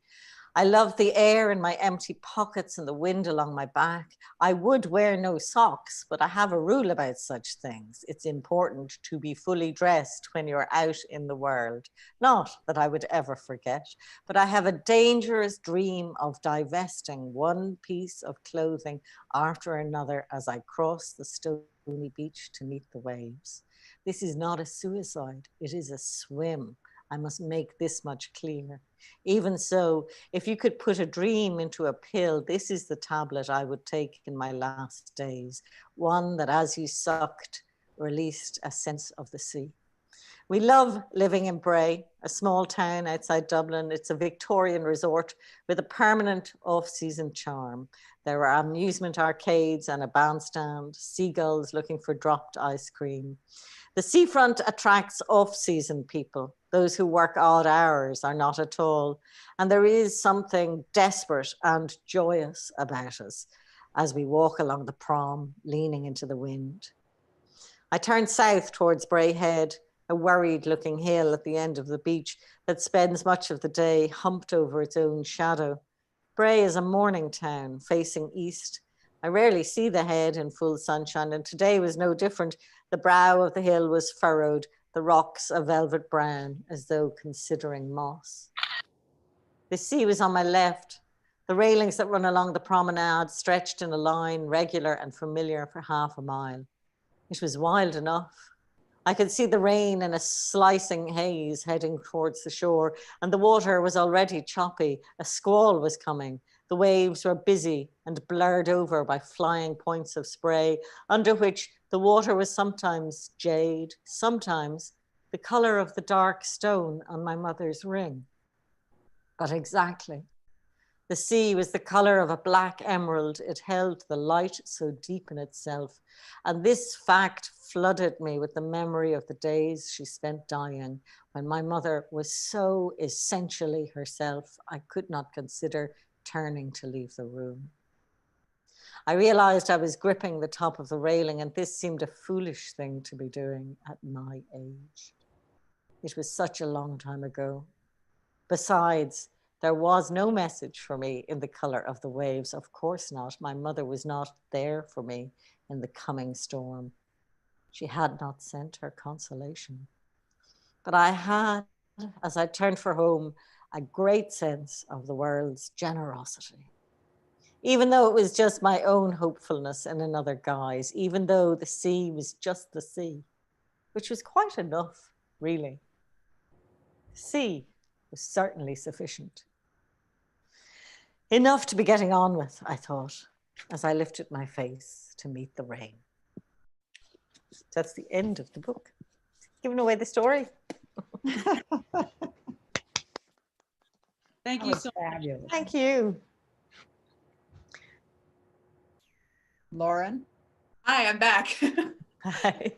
I love the air in my empty pockets and the wind along my back. I would wear no socks, but I have a rule about such things. It's important to be fully dressed when you're out in the world. Not that I would ever forget, but I have a dangerous dream of divesting one piece of clothing after another as I cross the stony beach to meet the waves. This is not a suicide, it is a swim. I must make this much clear. Even so, if you could put a dream into a pill, this is the tablet I would take in my last days. One that as you sucked, released a sense of the sea. We love living in Bray, a small town outside Dublin. It's a Victorian resort with a permanent off-season charm. There are amusement arcades and a bandstand, seagulls looking for dropped ice cream. The seafront attracts off-season people. Those who work odd hours are not at all. And there is something desperate and joyous about us as we walk along the prom, leaning into the wind. I turned south towards Bray Head, a worried-looking hill at the end of the beach that spends much of the day humped over its own shadow. Bray is a morning town facing east. I rarely see the head in full sunshine, and today was no different. The brow of the hill was furrowed, the rocks a velvet brown, as though considering moss. The sea was on my left. The railings that run along the promenade stretched in a line, regular and familiar, for half a mile. It was wild enough. I could see the rain in a slicing haze heading towards the shore, and the water was already choppy. A squall was coming. The waves were busy and blurred over by flying points of spray, under which the water was sometimes jade, sometimes the color of the dark stone on my mother's ring. But exactly. The sea was the color of a black emerald. It held the light so deep in itself. And this fact flooded me with the memory of the days she spent dying, when my mother was so essentially herself, I could not consider turning to leave the room. I realized I was gripping the top of the railing, and this seemed a foolish thing to be doing at my age. It was such a long time ago. Besides, there was no message for me in the color of the waves. Of course not. My mother was not there for me in the coming storm. She had not sent her consolation. But I had, as I turned for home, a great sense of the world's generosity. Even though it was just my own hopefulness in another guise, even though the sea was just the sea, which was quite enough, really. The sea was certainly sufficient. Enough to be getting on with, I thought, as I lifted my face to meet the rain. That's the end of the book. Giving away the story. Thank That you was so fabulous. Thank you. Lauren? Hi, I'm back. Hi.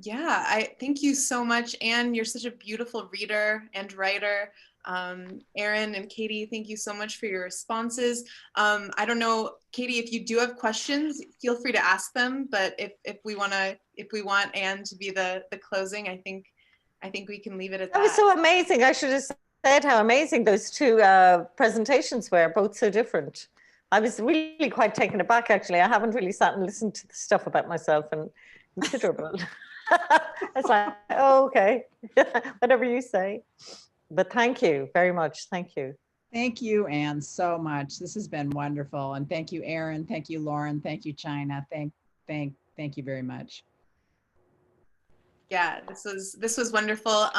Yeah, I thank you so much, Anne. You're such a beautiful reader and writer. Erin and Katie, thank you so much for your responses. I don't know, Katie, if you do have questions, feel free to ask them. But if we want Anne to be the closing, I think we can leave it at that. That was so amazing. I should have said how amazing those two presentations were, both so different. I was really quite taken aback, actually. I haven't really sat and listened to the stuff about myself in considerable. It's like, oh, okay, whatever you say. But thank you very much. Thank you. Thank you, Anne, so much. This has been wonderful. And thank you, Erin. Thank you, Lauren. Thank you, China. Thank you very much. Yeah, this was wonderful.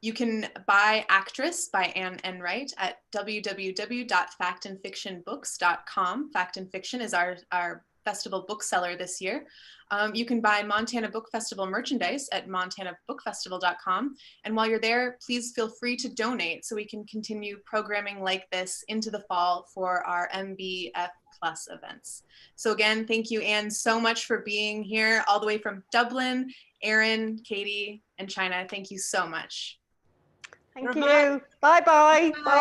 You can buy Actress by Anne Enright at www.factandfictionbooks.com. Fact and Fiction is our Festival bookseller this year. You can buy Montana Book Festival merchandise at montanabookfestival.com. And while you're there, please feel free to donate so we can continue programming like this into the fall for our MBF Plus events. So again, thank you, Anne, so much for being here all the way from Dublin. Erin, Katie, and China, thank you so much. Thank you. Bye-bye. Bye.